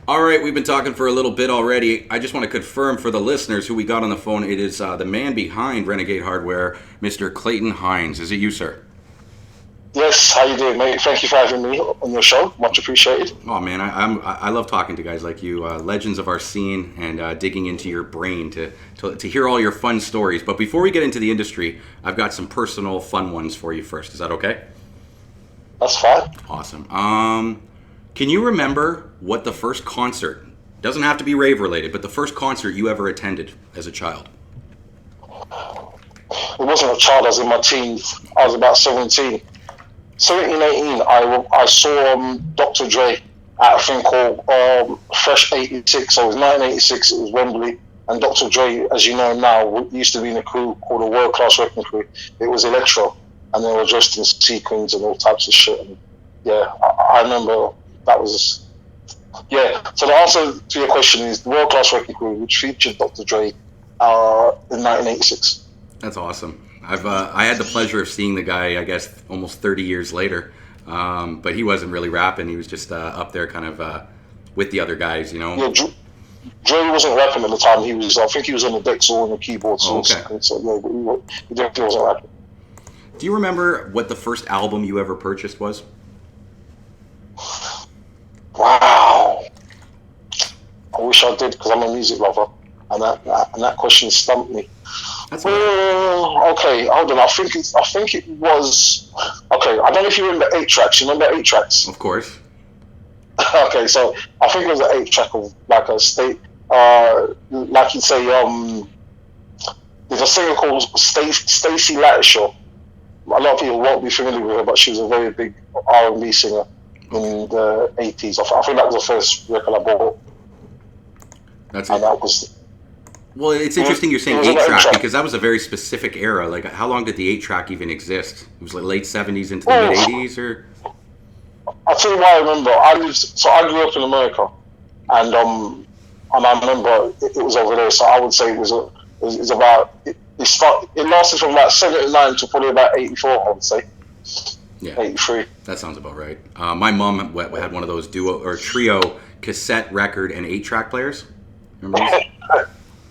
All right, we've been talking for a little bit already. I just want to confirm for the listeners who we got on the phone, it is the man behind Renegade Hardware, Mr. Clayton Hines. Is it you, sir? Yes, how you doing, mate? Thank you for having me on your show. Much appreciated. Oh man, I love talking to guys like you, legends of our scene, and digging into your brain to hear all your fun stories. But before we get into the industry, I've got some personal fun ones for you first. Is that okay? That's fine. Awesome. Can you remember what the first concert, doesn't have to be rave related, but the first concert you ever attended as a child? It wasn't a child, I was in my teens. I was about 17. 17, 18, I saw Dr. Dre at a thing called Fresh 86. So it was 1986, it was Wembley. And Dr. Dre, as you know now, used to be in a crew called the World Class Wrecking Crew. It was Electro. And they were dressed in sequins and all types of shit. And yeah, I remember that was... Yeah, so the answer to your question is the World Class Wrecking Crew, which featured Dr. Dre in 1986. That's awesome. I had the pleasure of seeing the guy, I guess, almost 30 years later. But he wasn't really rapping. He was just up there kind of with the other guys, you know? Yeah, Dre wasn't rapping at the time. I think he was on the decks or on the keyboard. So, okay. So yeah, he definitely wasn't rapping. Do you remember what the first album you ever purchased was? Wow. I wish I did, because I'm a music lover. And that question stumped me. That's okay, hold on. I think it was. Okay, I don't know if you remember 8 tracks. You remember 8 tracks? Of course. Okay, so I think it was an 8 track of like a state, like you'd say. There's a singer called Stacey Lattishaw. A lot of people won't be familiar with her, but she was a very big R&B singer in the 80s. I think that was the first record I bought. That's and it. that was. Well, it's interesting you're saying 8-track because that was a very specific era. Like, how long did the 8-track even exist? It was like late 70s into the mid 80s, or? I'll tell you why I remember. I grew up in America, and I remember it was over there. So I would say it was about it lasted from about 79 to probably about 84. I would say. Yeah. 83. That sounds about right. My mom had one of those duo or trio cassette record and 8-track players. Remember these?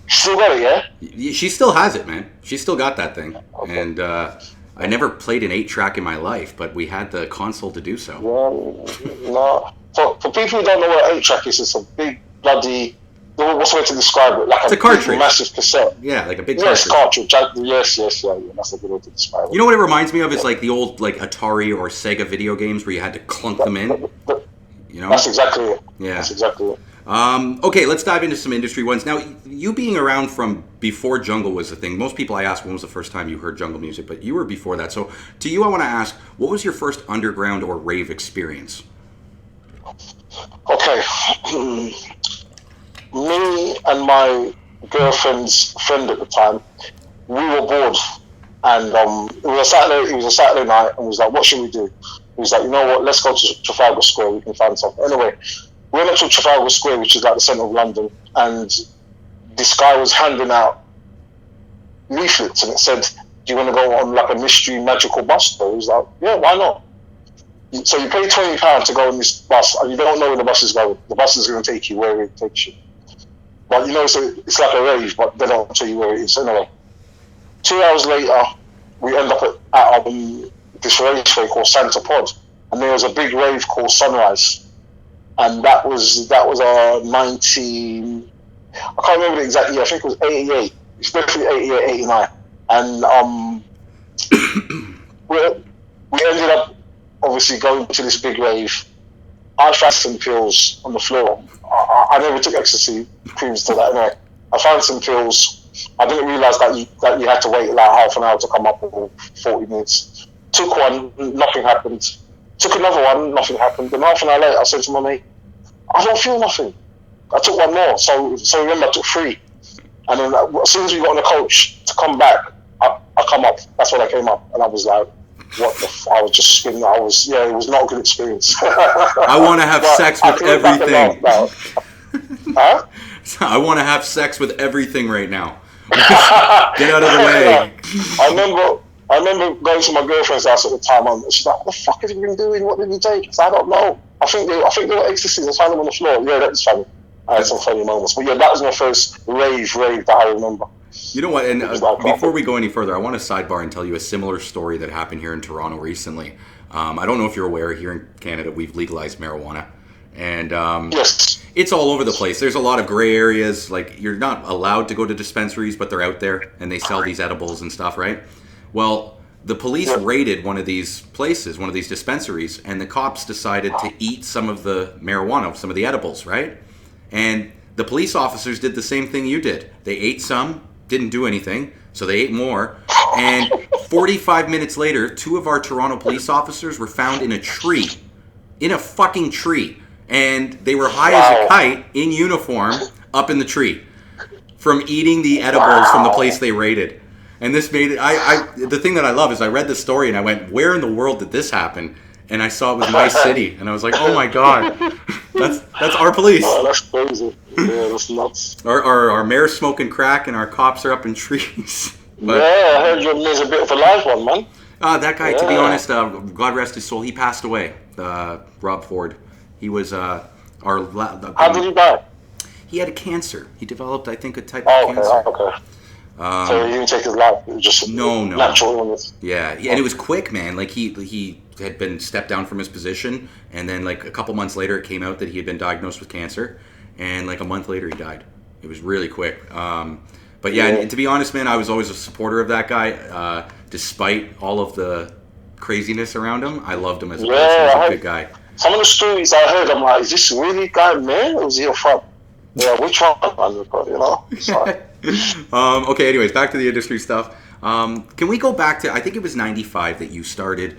Still got it, yeah? She still has it, man. She still got that thing. Okay. And I never played an 8-track in my life, but we had the console to do so. Well, no. For people who don't know what an 8-track is, it's a big bloody... What's the way to describe it? Like it's a cartridge. Massive cassette. Yeah, like a big cartridge. Yes, yeah. That's a good way to describe it. You know what it reminds me of? It's like the old like Atari or Sega video games where you had to clunk them in. You know? That's exactly it. Yeah. That's exactly it. Okay, let's dive into some industry ones. Now, you being around from before jungle was a thing. Most people I ask when was the first time you heard jungle music, but you were before that. So to you, I want to ask, what was your first underground or rave experience? Okay. Me and my girlfriend's friend at the time, we were bored. And it was a Saturday night, and we was like, what should we do? He was like, you know what, let's go to Trafalgar Square, we can find something. Anyway, we went to Trafalgar Square, which is like the centre of London, and this guy was handing out leaflets, and it said, do you want to go on like a mystery magical bus? So he was like, yeah, why not? So you pay £20 to go on this bus, and you don't know where the bus is going. The bus is going to take you wherever it takes you. But you know, so it's like a rave, but they don't tell you where it is. Anyway, 2 hours later, we end up at this raceway called Santa Pod, and there was a big rave called Sunrise, and that was 19. I can't remember the exact year. I think it was 88. It's definitely 88, 89, and we ended up obviously going to this big rave. I found some pills on the floor. I never took ecstasy previous to that. Anyway, I found some pills. I didn't realise that you had to wait like half an hour to come up, or 40 minutes. Took one, nothing happened. Took another one, nothing happened. Then half an hour later, I said to my mate, I don't feel nothing. I took one more. So remember, I took 3. And then as soon as we got on the coach to come back, I come up. That's when I came up, and I was like, what the I was just spinning. It was not a good experience. I want to have sex with everything. Huh? I want to have sex with everything right now. Get out of the way. I remember going to my girlfriend's house at the time, and she's like, what the fuck have you been doing? What did you take? I said, I don't know. I think they were ecstasies. I found them on the floor. Yeah, that was funny. I had some funny moments. But yeah, that was my first rave that I remember. You know what? And Like, before we go any further, I want to sidebar and tell you a similar story that happened here in Toronto recently. I don't know if you're aware, here in Canada, we've legalized marijuana. And yes. it's all over the place. There's a lot of gray areas. Like, you're not allowed to go to dispensaries, but they're out there, and they sell these edibles and stuff, right? Well, the police raided one of these places, one of these dispensaries, and the cops decided to eat some of the marijuana, some of the edibles, right? And the police officers did the same thing you did. They ate some, didn't do anything, so they ate more. And 45 minutes later, 2 of our Toronto police officers were found in a tree. In a fucking tree. And they were high as a kite, in uniform, up in the tree. From eating the edibles from the place they raided. And this made it, the thing that I love is I read this story and I went, where in the world did this happen? And I saw it was my city. And I was like, oh my God. That's our police. Oh, that's crazy. Yeah, that's nuts. Our mayor's smoking crack and our cops are up in trees. But, yeah, I heard your man's a bit of a live one, man. That guy, to be honest, God rest his soul, he passed away. Rob Ford. He was our... How did he die? He had a cancer. He developed, I think, a type of cancer. Okay. So he didn't take his life. It was just natural illness. Yeah, and it was quick, man. Like he had been stepped down from his position, and then like a couple months later, it came out that he had been diagnosed with cancer, and like a month later, he died. It was really quick. But yeah, and to be honest, man, I was always a supporter of that guy, despite all of the craziness around him. I loved him as a person. He was a good guy. Some of the stories I heard, I'm like, is this really guy, man? Or is he a fuck? Yeah, which one? You know? Okay, anyways, back to the industry stuff. Can we go back to, I think it was 95 that you started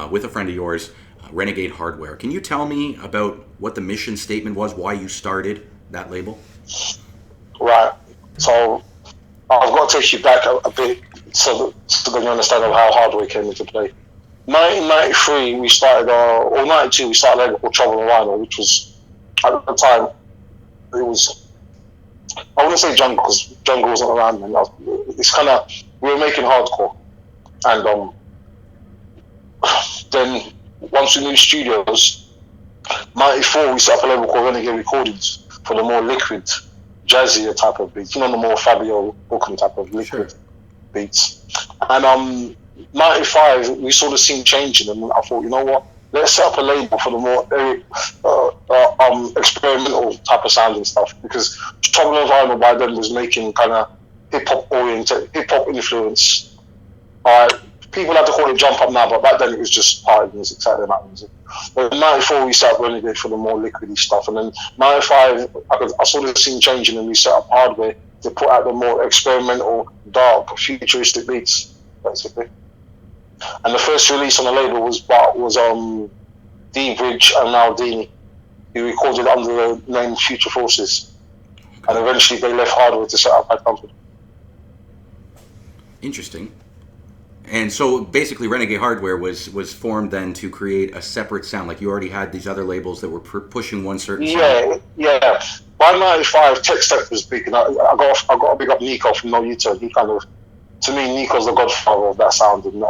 with a friend of yours, Renegade Hardware. Can you tell me about what the mission statement was, why you started that label? Right. So I've got to take you back a bit so that you understand how hardware came into play. 1993, we started, or 92, we started a label called Trouble and Rhino, which was, at the time, it was, I wouldn't say jungle, because jungle wasn't around then. It's kind of, we were making hardcore. And then, once we moved studios, 94, we set up a label called Renegade Recordings for the more liquid, jazzier type of beats. You know, the more Fabio Bookham type of liquid beats. And 95, we saw the scene changing, and I thought, you know what? Let's set up a label for the more experimental type of sound and stuff, because Trouble and Rhino by then was making kind of hip hop influence. People like to call it jump up now, but back then it was just party music, Saturday night music. But in 94, we set up Renegade for the more liquidy stuff, and then 95, I saw the scene changing, and we set up Hardware to put out the more experimental, dark, futuristic beats, basically. And the first release on the label was D-Bridge and now Dini, who recorded under the name Future Forces. And eventually they left Hardware to set up that company. Interesting. And so basically Renegade Hardware was formed then to create a separate sound. Like you already had these other labels that were pushing one certain sound. Yeah. By 95, Tech Step was big. And I got to big up Nico from No U-Turn. He kind of, to me, Nico's the godfather of that sound. And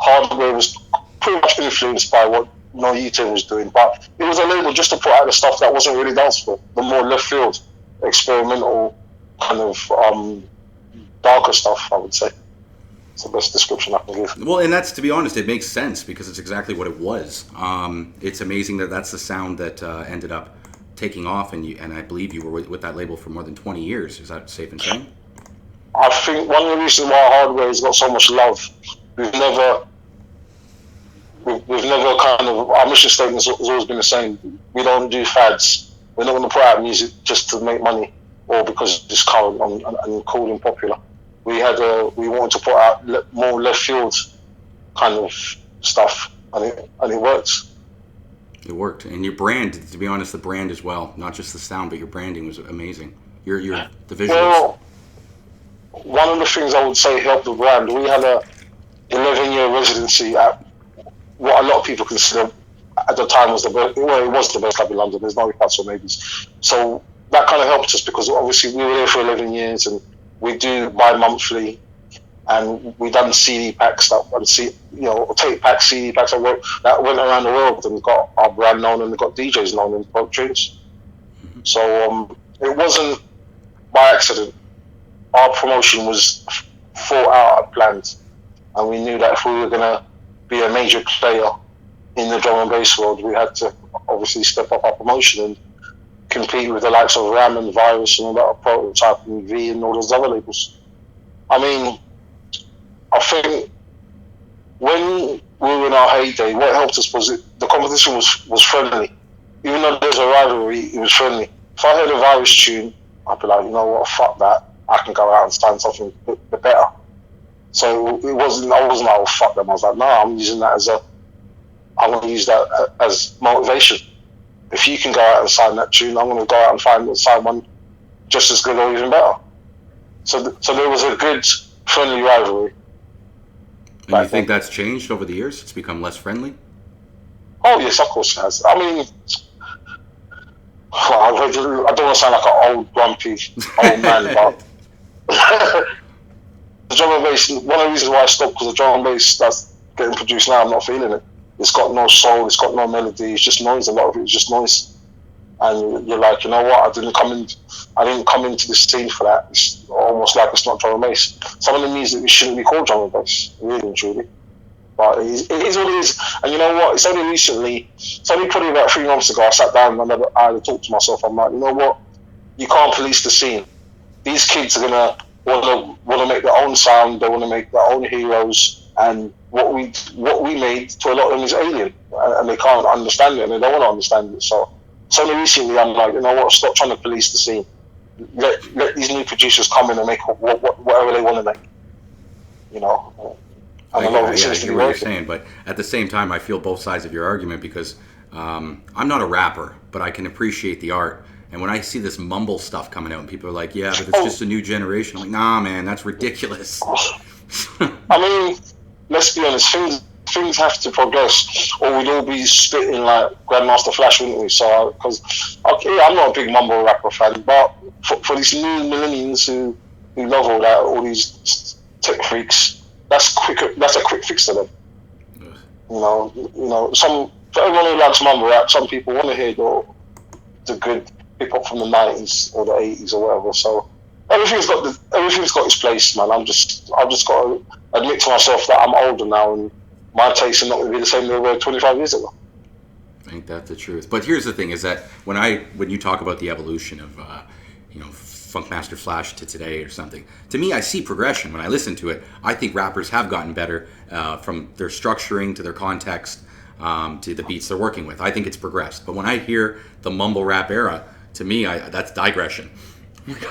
Hardware was pretty much influenced by what No U-Turn was doing. But it was a label just to put out the stuff that wasn't really danceable. The more left field, experimental, kind of darker stuff, I would say. It's the best description I can give. Well, and that's, to be honest, it makes sense because it's exactly what it was. It's amazing that that's the sound that ended up taking off, and I believe you were with that label for more than 20 years. Is that safe in saying? I think one of the reasons why Hardware has got so much love, we've never kind of, our mission statement has always been the same. We don't do fads. We're not going to put out music just to make money or because it's current and cool and popular. We wanted to put out more left field kind of stuff, and it works. It worked, and your brand, to be honest, the brand as well, not just the sound, but your branding was amazing. The visuals. Well, one of the things I would say helped the brand. We had a 11-year residency at what a lot of people consider at the time was the best. Well, it was the best club in London. There's no ifs or maybes. So that kind of helped us because obviously we were there for 11 years and we do bi-monthly and we done CD packs tape packs, CD packs that went around the world and got our brand known and got DJs known in folk tunes. So it wasn't by accident. Our promotion was thought out and planned, and we knew that if we were gonna be a major player in the drum and bass world, we had to obviously step up our promotion and compete with the likes of Ram and Virus and all that, Prototype and V and all those other labels. I mean, I think when we were in our heyday, what helped us was the competition was friendly. Even though there's a rivalry, it was friendly. If I heard a Virus tune, I'd be like, you know what, fuck that. I can go out and find something better. So I wasn't like, oh, fuck them. I was like, no, I'm using that I'm going to use that as motivation. If you can go out and sign that tune, I'm going to go out and sign one just as good or even better. So there was a good friendly rivalry. And you think that's changed over the years? It's become less friendly? Oh, yes, of course it has. I mean, I don't want to sound like an old, grumpy old man, but the drum and bass, one of the reasons why I stopped, because the drum and bass that's getting produced now, I'm not feeling it. It's got no soul, it's got no melody, it's just noise. A lot of it is just noise. And you're like, you know what, I didn't come into this scene for that. It's almost like it's not drum and bass. Some of the music shouldn't be called drum and bass, really and truly. But it is what it is. And you know what, it's only probably about 3 months ago, I sat down and I had to talk to myself. I'm like, you know what, you can't police the scene. These kids are gonna want to make their own sound. They want to make their own heroes, and what we made to a lot of them is alien, and they can't understand it, and they don't want to understand it. So only recently I'm like, you know what, stop trying to police the scene. Let these new producers come in and make whatever they want to make. You know. I hear what you're saying, but at the same time, I feel both sides of your argument, because I'm not a rapper, but I can appreciate the art. And when I see this mumble stuff coming out, and people are like, yeah, but it's just a new generation, I'm like, nah, man, that's ridiculous. I mean, let's be honest, things have to progress, or we'd all be spitting like Grandmaster Flash, wouldn't we? So, because I'm not a big mumble rapper fan, but for these new millennials who love all these tech freaks, that's a quick fix to them. You know, for everyone who likes mumble rap, some people want to hear the good hip hop from the 90s or the 80s or whatever. So everything's got its place, man. I've just got to admit to myself that I'm older now, and my tastes are not going to be the same they were 25 years ago. I think that's the truth. But here's the thing: is that when you talk about the evolution of Funkmaster Flash to today or something, to me, I see progression. When I listen to it, I think rappers have gotten better from their structuring to their context to the beats they're working with. I think it's progressed. But when I hear the mumble rap era, to me, that's digression.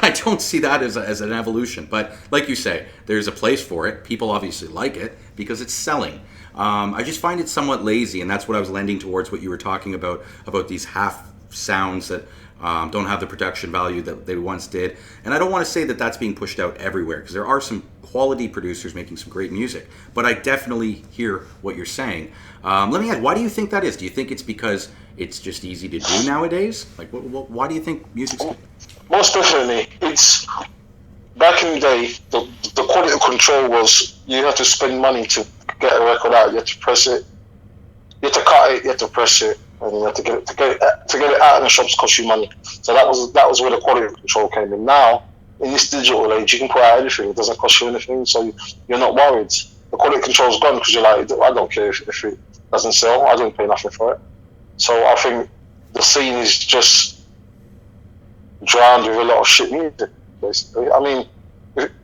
I don't see that as an evolution. But like you say, there's a place for it. People obviously like it because it's selling. I just find it somewhat lazy, and that's what I was lending towards what you were talking about these half sounds that don't have the production value that they once did. And I don't want to say that that's being pushed out everywhere, because there are some quality producers making some great music. But I definitely hear what you're saying. Let me ask, why do you think that is? Do you think it's because it's just easy to do nowadays? Like, why do you think music's good? Most definitely. It's back in the day, the quality control was you had to spend money to get a record out. You had to press it, you had to cut it, you had to press it, and you had to get it out in the shops cost you money. So that was where the quality control came in. Now, in this digital age, you can put out anything. It doesn't cost you anything, so you're not worried. The quality control's gone because you're like, I don't care if it doesn't sell. I don't pay nothing for it. So I think the scene is just drowned with a lot of shit music, basically. I mean,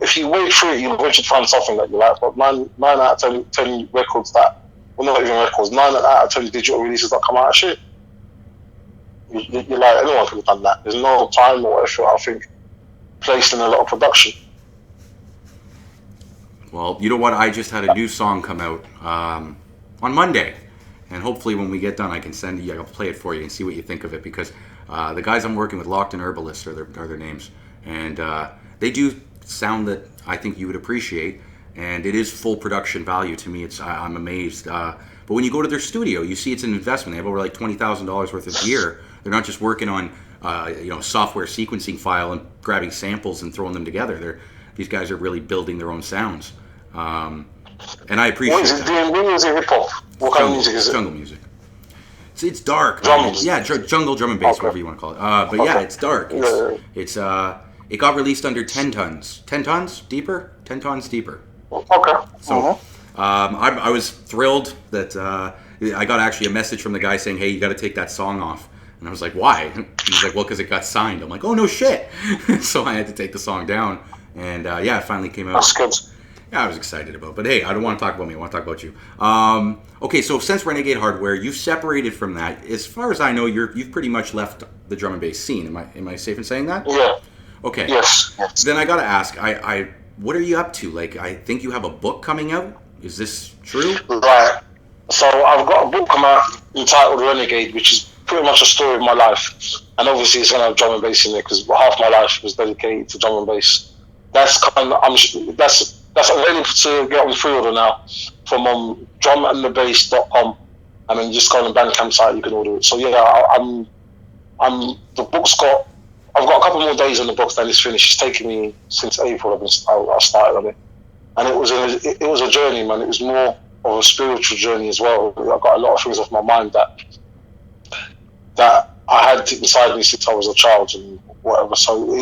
if you wait through it, you'll eventually find something that you like. But 9 out of 10 records not even records, 9 out of 10 digital releases that come out of shit. You're like, anyone could have done that. There's no time or effort, I think, placed in a lot of production. Well, you know what? I just had a new song come out on Monday. And hopefully when we get done, I can send you, I'll play it for you and see what you think of it. Because the guys I'm working with, Locked and Herbalist, are their names. And they do sound that I think you would appreciate. And it is full production value to me. I'm amazed. But when you go to their studio, you see it's an investment. They have over like $20,000 worth of gear. They're not just working on software sequencing file and grabbing samples and throwing them together. These guys are really building their own sounds. And I appreciate What is it? that. DnB or is it hip hop? What kind of music is it? Jungle music. It's dark. Drum Man. music. Yeah, jungle drum and bass, Okay. whatever you want to call it. But yeah, Okay. it's dark. Yeah. It got released under 10 tons. 10 tons deeper. 10 tons deeper. Okay. So I was thrilled that I got actually a message from the guy saying, "Hey, you got to take that song off." And I was like, "Why?" He's like, "Well, because it got signed." I'm like, "Oh no shit!" So I had to take the song down, and yeah, it finally came out. That's good. Yeah, I was excited about. But hey, I don't want to talk about me. I want to talk about you. Okay, so since Renegade Hardware, you've separated from that. As far as I know, you've pretty much left the drum and bass scene. Am I safe in saying that? Yeah. Okay. Yes. Then I gotta ask, what are you up to? Like, I think you have a book coming out. Is this true? Right. So I've got a book come out entitled Renegade, which is pretty much a story of my life, and obviously it's gonna have drum and bass in there because half my life was dedicated to drum and bass. That's kind of that's available to get on the pre-order now from drumandthebass.com, and then just go on the Bandcamp site you can order it. So yeah, I'm the book's got. I've got a couple more days on the book, then it's finished. It's taken me since April. I started on it, and it was a journey, man. It was more of a spiritual journey as well. I got a lot of things off my mind that I had inside me since I was a child and whatever. So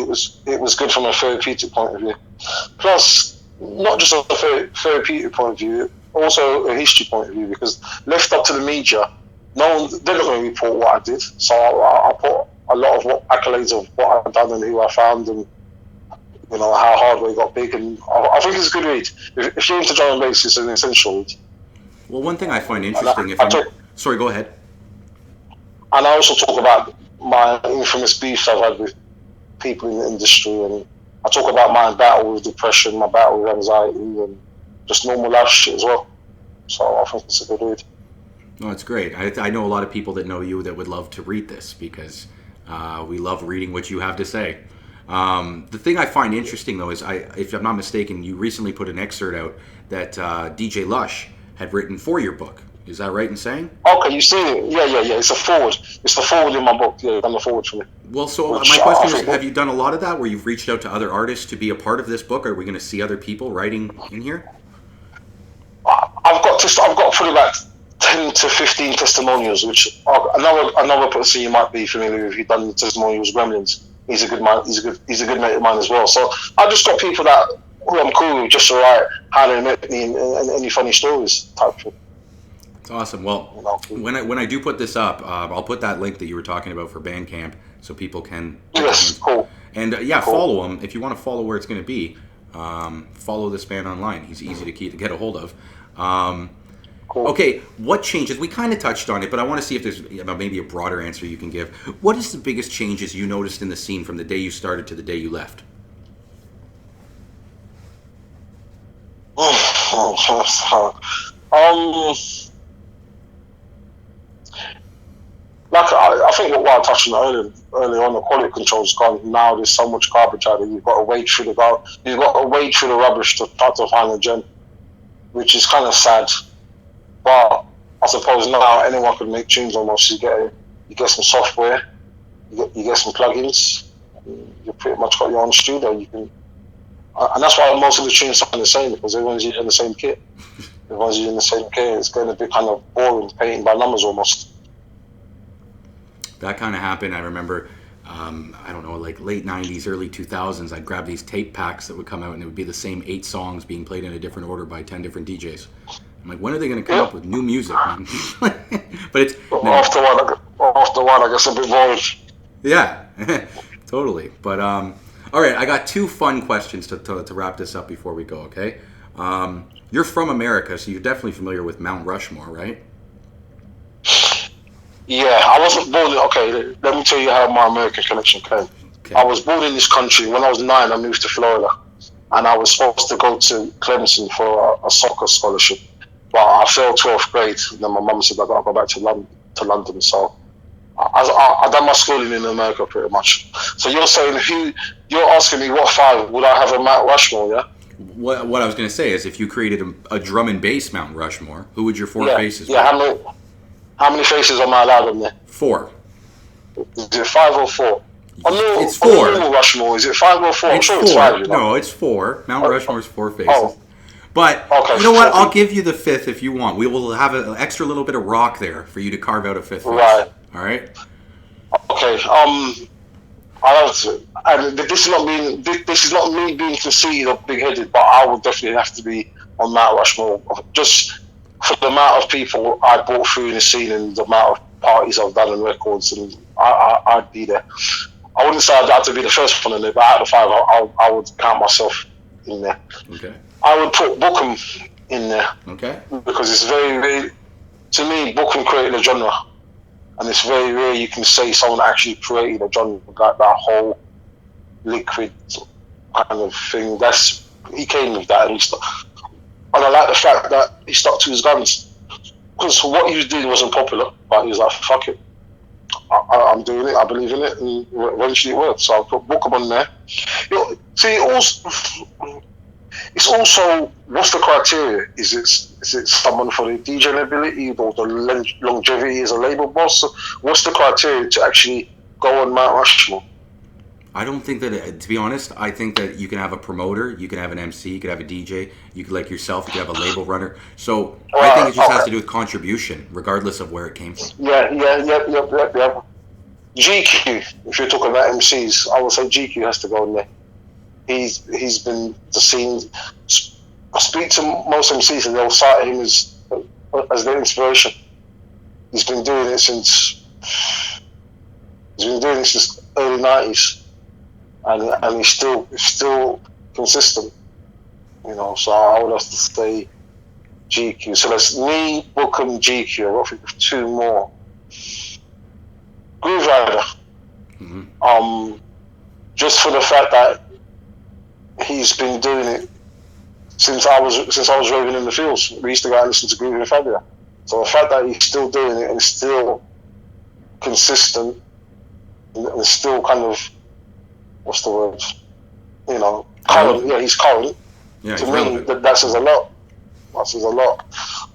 it was good from a therapeutic point of view. Plus, not just a therapeutic point of view, also a history point of view. Because left up to the media, they're not going to report what I did. So I put a lot of accolades of what I've done and who I found and how Hardware got big. And I think it's a good read. If you're into drum and bass, it's an essential read. Well, one thing I find interesting, sorry, go ahead. And I also talk about my infamous beefs I've had with people in the industry, and I talk about my battle with depression, my battle with anxiety, and just normal life shit as well. So I think it's a good read. No, it's great. I know a lot of people that know you that would love to read this because we love reading what you have to say. The thing I find interesting, though, is if I'm not mistaken, you recently put an excerpt out that DJ Lush had written for your book. Is that right in saying? Okay, you see it. Yeah. It's a forward. It's the forward in my book. Yeah, done the forward for me. Well, so my question is, have you done a lot of that where you've reached out to other artists to be a part of this book? Are we going to see other people writing in here? I've got probably like 10 to 15 testimonials, which another person you might be familiar with. You've done the testimonials, Gremlins. He's a good man. He's a good mate of mine as well. So I've just got people who I'm cool with just to write how they met me and any funny stories type of thing. It's awesome. Well, when I do put this up, I'll put that link that you were talking about for Bandcamp so people can. Yes, cool. And cool. Follow him if you want to follow where it's going to be. Follow this man online. He's easy to get a hold of. Cool. Okay, what changes? We kind of touched on it, but I want to see if there's maybe a broader answer you can give. What is the biggest changes you noticed in the scene from the day you started to the day you left? Like I think what I touched on earlier on, the quality control's gone. Now there's so much garbage out there. You've got to wade through the rubbish to try to find a gem, which is kind of sad. But I suppose now anyone can make tunes almost. You get some software, you get some plugins. You pretty much got your own studio. You can, and that's why most of the tunes sound the same because everyone's using the same kit. Everyone's using the same kit. It's going to be kind of boring, painting by numbers almost. That kind of happened. I remember, I don't know, like late 90s, early 2000s, I'd grab these tape packs that would come out and it would be the same 8 songs being played in a different order by 10 different DJs. I'm like, when are they going to come up with new music, man? But it's... After one, I guess a bit boring. Yeah, totally. But, all right, I got 2 fun questions to wrap this up before we go, okay? You're from America, so you're definitely familiar with Mount Rushmore, right? Yeah, I wasn't born. Okay, let me tell you how my American connection came. Okay. I was born in this country. When I was 9, I moved to Florida, and I was supposed to go to Clemson for a soccer scholarship, but I failed 12th grade. And then my mum said I got to go back to London. So I done my schooling in America pretty much. So you're saying you're asking me what 5 would I have a Mount Rushmore? Yeah. What I was going to say is if you created a drum and bass Mount Rushmore, who would your 4 faces be? Yeah, how many faces am I allowed on there? 4. Is it 5 or 4? It's 4. On Rushmore, is it 5 or 4? I'm sure 4. It's 5. No, it's 4. Mount Rushmore's 4 faces. But Okay, you know what? I'll 40. give you the fifth if you want. We will have an extra little bit of rock there for you to carve out a fifth face. Right. All right. Okay. I have to, and this is not me being conceited or big headed, but I would definitely have to be on Mount Rushmore just for the amount of people I brought through in the scene and the amount of parties I've done and records, and I'd be there. I wouldn't say I'd have to be the first one in there, but out of the five, I would count myself in there. Okay. I would put Bookham in there Okay. because it's very, very, to me, Bookham created a genre. And it's very rare you can say someone actually created a genre like that whole liquid kind of thing. He came with that at least. And I like the fact that he stuck to his guns. Because what he was doing wasn't popular, but he was like, fuck it. I'm doing it, I believe in it, and eventually it worked. So I'll put Bookham on there. See, it's also, what's the criteria? Is it someone for the DJing ability or the longevity as a label boss? What's the criteria to actually go on Mount Rushmore? I don't think that, to be honest, I think that you can have a promoter, you can have an MC, you can have a DJ, you could, like yourself, you can have a label runner. So I think it just has to do with contribution, regardless of where it came from. Yeah. GQ, if you're talking about MCs, I would say GQ has to go in there. He's been the scene. I speak to most MCs and they'll cite him as their inspiration. He's been doing it since early '90s, and he's still consistent. You know, so I would have to say GQ. So that's me, Bookham, GQ. I've got to think of two more. Groove Rider. Mm-hmm. Just for the fact that he's been doing it since I was raving in the fields. We used to go and listen to Groove and Fabia. So the fact that he's still doing it and still consistent and still kind of, what's the word? You know, current. Yeah, he's current. Yeah, to me, that says a lot. That says a lot.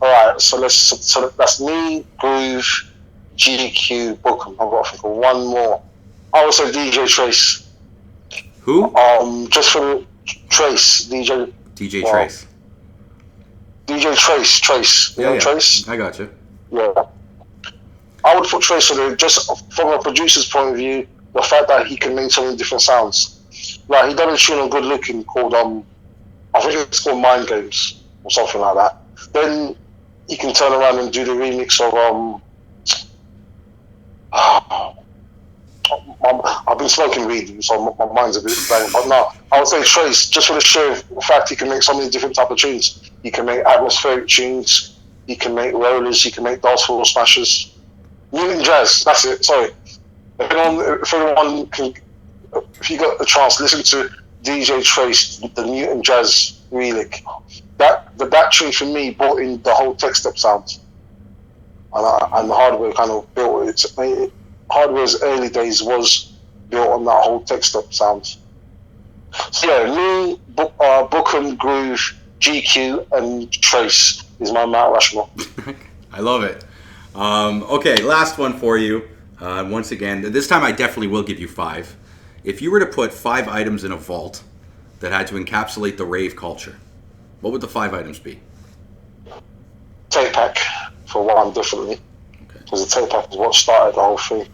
All right, so that's me, Groove, GQ, Bookham. I've got to think of one more. I would say DJ Trace. Who? Just for Trace, DJ Trace. DJ Trace. You know Trace? I got you. Yeah. I would put Trace on there just from a producer's point of view, the fact that he can make so many different sounds. Like, he done a tune on Good Looking called, I think it's called Mind Games or something like that. Then he can turn around and do the remix of, I've been smoking weed, so my mind's a bit blank. But no, I would say Trace, just for the sheer fact he can make so many different type of tunes. He can make atmospheric tunes, he can make rollers, he can make dance floor smashers. Newton Jazz, that's it, sorry. If anyone can, if you got a chance, listen to DJ Trace, the Newton Jazz relic. That tune for me brought in the whole tech step sound. And the Hardware kind of built it. Hardware's early days was built on that whole tech step sound. So yeah, me, Bookham, Groove, GQ, and Trace is my Mount Rushmore. I love it. Okay, last one for you. Once again, this time I definitely will give you 5. If you were to put 5 items in a vault that had to encapsulate the rave culture, what would the 5 items be? Tape pack, for one, definitely. Because the tape pack is what started the whole thing.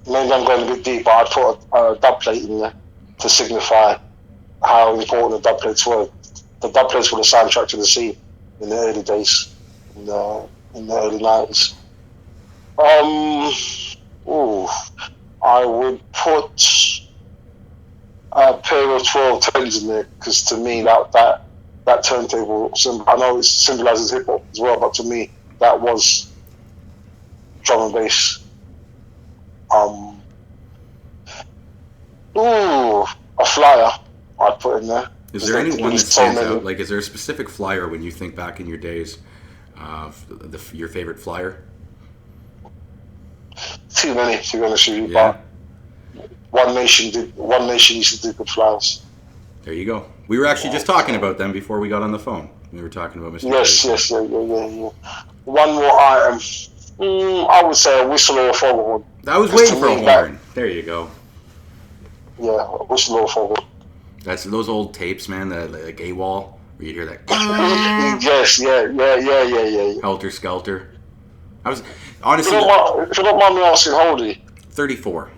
Maybe I'm going a bit deep, but I'd put a dub plate in there to signify how important the dub plates were. The dub plates were the soundtrack to the scene in the early days, in the early 90s. I would put a pair of 1210s in there, because to me that turntable, I know it symbolizes hip hop as well, but to me that was drum and bass. A flyer I'd put in there. Is there any one that stands out? Like, is there a specific flyer when you think back in your days, your favorite flyer? Too many, to be honest with you. Yeah. But One Nation used to do good flyers. There you go. We were actually just talking about them before we got on the phone. We were talking about Mr. Clayton. Yes. One more item. I would say a whistle or a foghorn. I was waiting for a horn. There you go. Yeah, a whistle or a foghorn. That's those old tapes, man. The like AWOL, where you hear that Yes, yeah. helter skelter. I was If you honestly if you don't mind me asking, how old are you? 34.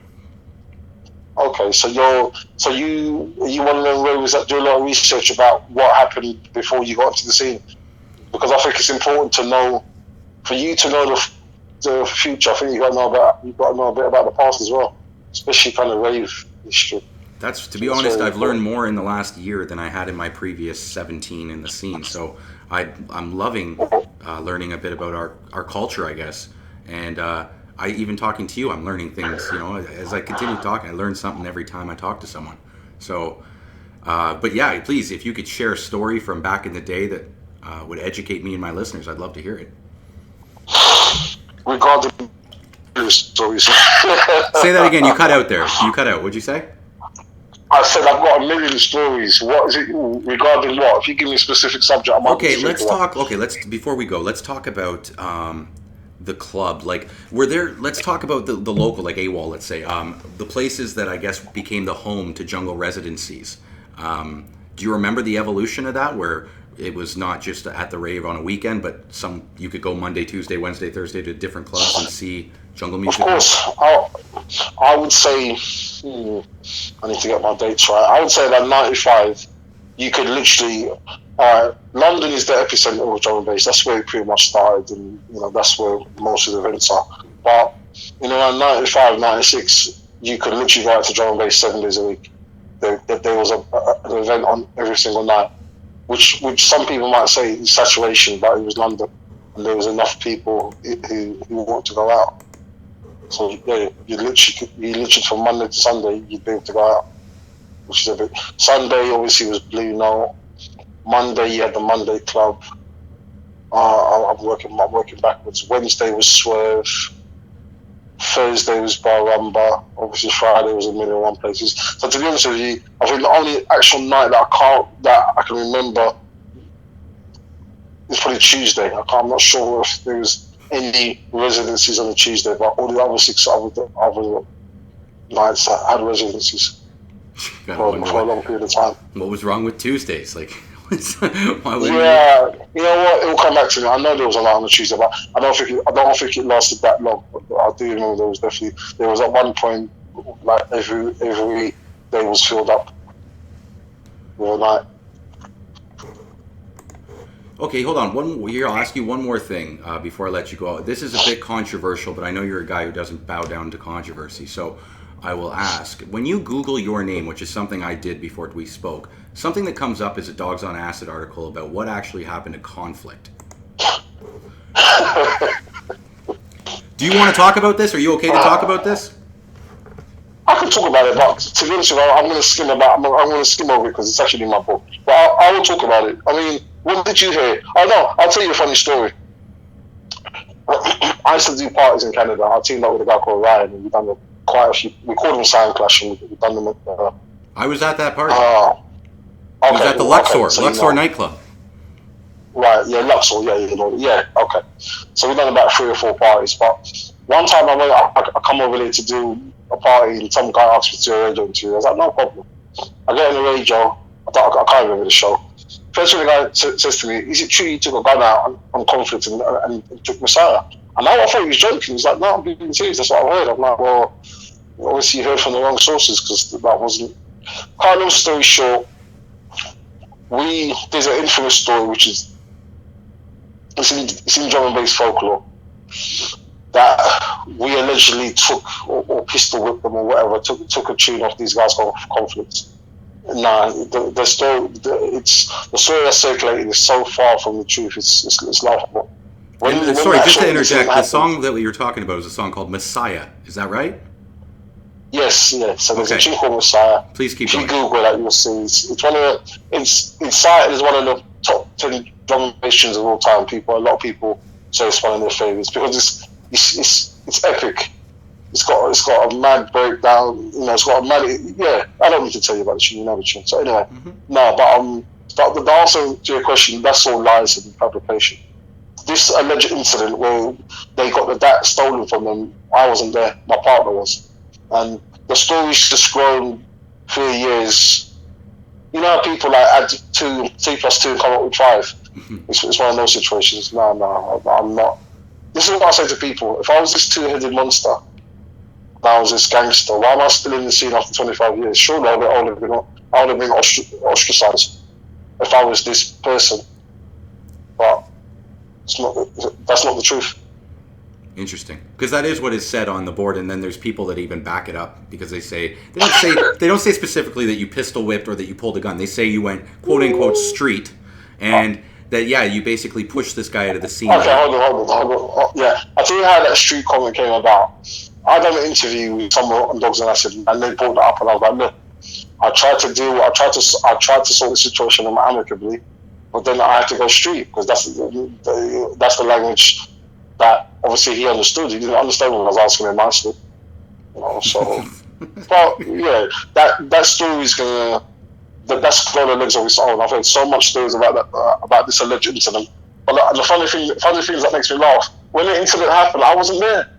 Okay, so are you one of them ravers that do a lot of research about what happened before you got into the scene? Because I think it's important to know, for you to know the future. I think you've got to know a bit about the past as well, especially kind of rave history. That's to So be it's honest, very I've learned important. more in the last year than I had in my previous 17 in the scene. So I'm loving learning a bit about our culture, I guess. And I even talking to you, I'm learning things. You know, as I continue talking, I learn something every time I talk to someone. So, but yeah, please, if you could share a story from back in the day that would educate me and my listeners, I'd love to hear it. Regarding news stories, Say that again. You cut out there. You cut out. What'd you say? I said I've got a million stories. What is it regarding what? If you give me a specific subject, I might be able Okay, to think let's of one. talk. Okay, let's before we go, let's talk about the club. Like, were there? Let's talk about the local, like AWOL. Let's say the places that I guess became the home to jungle residencies. Do you remember the evolution of that, where it was not just at the rave on a weekend, but you could go Monday, Tuesday, Wednesday, Thursday to different clubs and see jungle Of music? course, I would say, I need to get my dates right. I would say that 95, you could literally, London is the epicenter of drum and bass. That's where it pretty much started, and that's where most of the events are. But around 95, 96, you could literally go out to drum and bass 7 days a week. There was an event on every single night, which some people might say is saturation, but it was London, and there was enough people who wanted to go out. So yeah, you literally from Monday to Sunday you'd be able to go out, which is a bit. Sunday obviously was Blue Note. Monday you had the Monday Club. I'm working backwards. Wednesday was Swerve. Thursday was Barumba. Obviously Friday was a million and one places. So to be honest with you, I think the only actual night that I can remember is probably Tuesday. I'm not sure if there was any residencies on a Tuesday, but all the other six other nights I had residencies Gotta wonder for a long period of time. what was wrong with Tuesdays. Like, why wouldn't you? Yeah, you know what? It will come back to me. I know there was a lot on the Tuesday, but I don't think it lasted that long. But I do know there was at one point like every day was filled up with a night. Okay, hold on. Here, I'll ask you one more thing before I let you go. This is a bit controversial, but I know you're a guy who doesn't bow down to controversy. So I will ask, when you Google your name, which is something I did before we spoke, something that comes up is a Dogs on Acid article about what actually happened to Conflict. Do you want to talk about this? Are you okay to talk about this? I can talk about it, but to be honest with you, I'm going to skim over it because it's actually in my book. But I will talk about it. I mean, what did you hear? Oh no, I'll tell you a funny story. I used to do parties in Canada. I teamed up with a guy called Ryan, and we've done quite a few. We called them Sound Clash, and we've done them at. I was at that party. Okay, It was at the Luxor, okay, so Luxor nightclub. Right, yeah, Luxor, yeah, okay. So we've done about 3 or 4 parties, but one time I come over there to do a party, and some guy asked me to do a radio interview. I was like, no problem. I get on the radio. I can't remember the show. First thing the guy says to me, is it true you took a gun out on Conflict and took Messiah? And I thought he was joking. He's like, no, I'm being serious. That's what I heard. I'm like, well, obviously you heard from the wrong sources because that wasn't. Cut long story short, there's an infamous story which is it's in drum and bass folklore that we allegedly took or pistol whipped them or whatever, took a tune off these guys called Conflicts. Nah, the story that's circulating is so far from the truth. It's laughable. Sorry, just to interject, the song that you're talking about is a song called Messiah. Is that right? Yes, yeah. So there's a tune called Messiah. Please keep going. If you Google that, you'll see. It's cited as one of the top 10 drum and bass tunes of all time. A lot of people say it's one of their favorites because it's epic. It's got a mad breakdown. It's got a mad. Yeah, I don't need to tell you about the tune. You know the tune. So anyway, no, but the answer to your question, that's all lies and fabrication. This alleged incident where they got the DAT stolen from them, I wasn't there. My partner was, and the story's just grown through years. You know how people like add 2+2 and come up with 5. It's one of those situations. No, I'm not. This is what I say to people. If I was this two-headed monster, and I was this gangster, why am I still in the scene after 25 years? Surely I would have been ostracized if I was this person. But that's not the truth. Interesting, because that is what is said on the board, and then there's people that even back it up because they don't say specifically that you pistol whipped or that you pulled a gun. They say you went quote unquote street, and that you basically pushed this guy out of the scene. Okay, hold on. Yeah, I tell you how that street comment came about. I done an interview with someone on Dogs and Acid, and they brought that up, and I was like, look, I tried to sort the situation amicably, but then I had to go street because that's the language that obviously he understood. He didn't understand when I was asking him nicely, So, but yeah, that story's that's going to legs of its own. I've heard so much stories about that about this alleged incident. But the funny things that makes me laugh, when the incident happened, I wasn't there.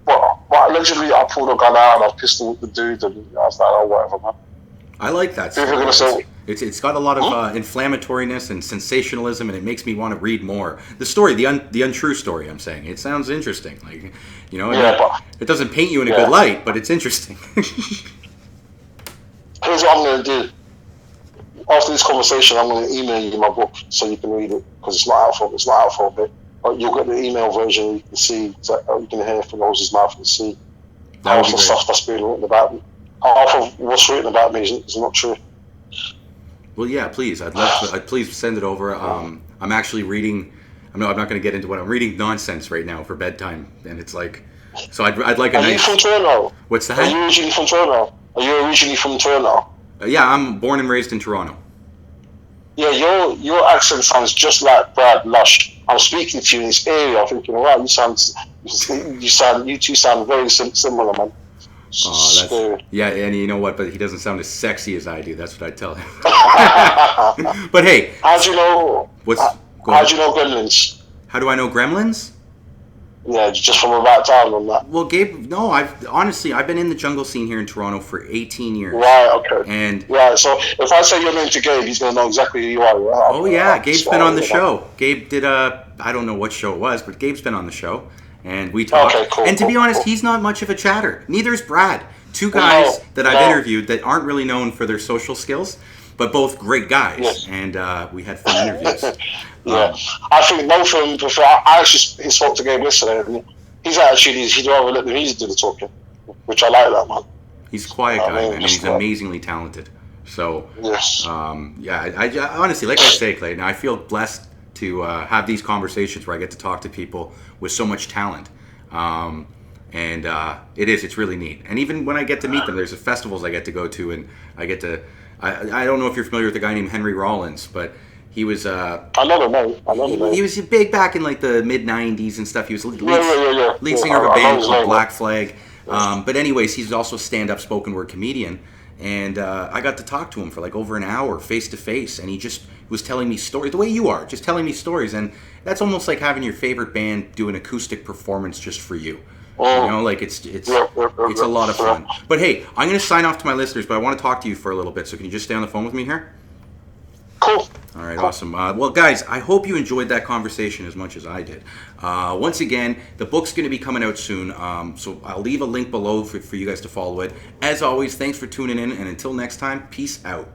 But allegedly, I pulled a gun out and I pistol whipped the dude, and I was like, oh, whatever, man. I like that story. It's got a lot of inflammatoriness and sensationalism, and it makes me want to read more. The story, the untrue story, I'm saying. It sounds interesting. It doesn't paint you in a good light, but it's interesting. Here's what I'm going to do. After this conversation, I'm going to email you my book so you can read it, because it's not out for a bit. But you'll get the email version. You can see, you can hear from Rose's mouth and see half the stuff that's being written about me. Half of what's written about me is not true. Well, yeah, please. I'd love to. Please send it over. I'm actually reading. I'm not going to get into what I'm reading. Nonsense right now for bedtime, and it's like. So I'd like a nice. Are you from Toronto? What's that? Are you originally from Toronto? Yeah, I'm born and raised in Toronto. Yeah, your accent sounds just like Brad Lush. I'm speaking to you in this area. I'm thinking, wow, you two sound very similar, man. Yeah, and you know what? But he doesn't sound as sexy as I do. That's what I tell him. But hey, how'd you know? How'd you know Gremlins? How do I know Gremlins? Yeah, just from about town on that. Well, Gabe, no, I've been in the jungle scene here in Toronto for 18 years. Right, okay. And so if I say your name to Gabe, he's gonna know exactly who you are. Right? Oh yeah, Gabe's been on the show. Gabe did I don't know what show it was, but Gabe's been on the show, and we talked. Okay, cool. And to be honest, he's not much of a chatter. Neither is Brad. Two guys that I've interviewed that aren't really known for their social skills, but both great guys, yes. And we had fun interviews. I think both of them prefer. I actually spoke to Gabe yesterday, and his attitude is he'd rather let the music do the talking, which I like that, man. He's a quiet guy, and he's amazingly talented. So, yes. I honestly, like I say, Clayton, I feel blessed to have these conversations where I get to talk to people with so much talent. And it's really neat. And even when I get to meet them, there's the festivals I get to go to, and I get to. I don't know if you're familiar with a guy named Henry Rollins, but he was. I know the name. He was big back in like the mid '90s and stuff. He was lead singer of a band called Black Flag. But anyways, he's also a stand-up spoken word comedian, and I got to talk to him for like over an hour, face to face, and he just was telling me stories the way you are, just telling me stories, and that's almost like having your favorite band do an acoustic performance just for you. Like it's a lot of fun. But hey, I'm going to sign off to my listeners, but I want to talk to you for a little bit. So can you just stay on the phone with me here? Cool. All right, awesome. Well, guys, I hope you enjoyed that conversation as much as I did. Once again, the book's going to be coming out soon, so I'll leave a link below for you guys to follow it. As always, thanks for tuning in, and until next time, peace out.